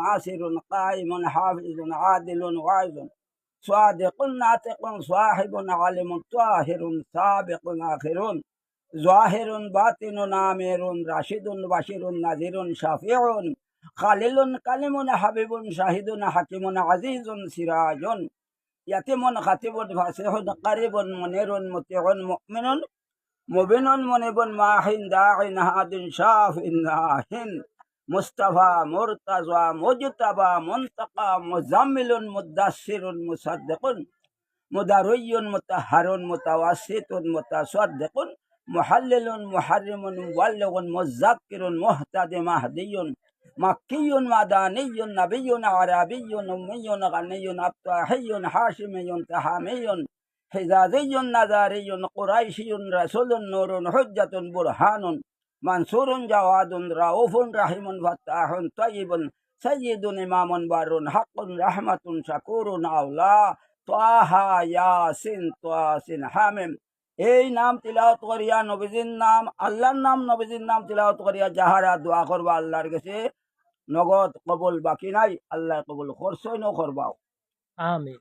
ناصر قائم حافظ عادل واعظ صادق ناطق صاحب عالم طاهر سابق آخر ظاهر باطن آمر راشد بشير نذير شافع خليل كلم حبيب شاهد حكيم عزيز سراج يتيم خطيب فاسح قريب منير مطيع مؤمن مبين منيب ماحٍ داع هاد شاف ناهٍ مصطفى مرتضى مجتبى منتقى مزمل مدثر مصدق مدري مطهر متوسط متصدق محلل محرم مبلغ مذكر مهتد مهدي مكي مداني نبي عربي أمي غني أبطاحي حاشمي تحامي حجازي نذاري قريشي رسول نور حجة برهان منصور جواد رؤوف رحيم فتاح طيب سيد إمام بار حق رحمة شكور أولى طه ইয়াসিন তোয়াসিন হামিম। এই নাম তিলাওয়াত করিয়া নবীজির নাম আল্লাহর নাম নবীজির নাম তিলাওয়াত করিয়া যাহারা দোয়া করবা আল্লাহর কাছে নগদ কবুল বাকি নাই, আল্লাহ কবুল করছই ন করবাও। আমিন।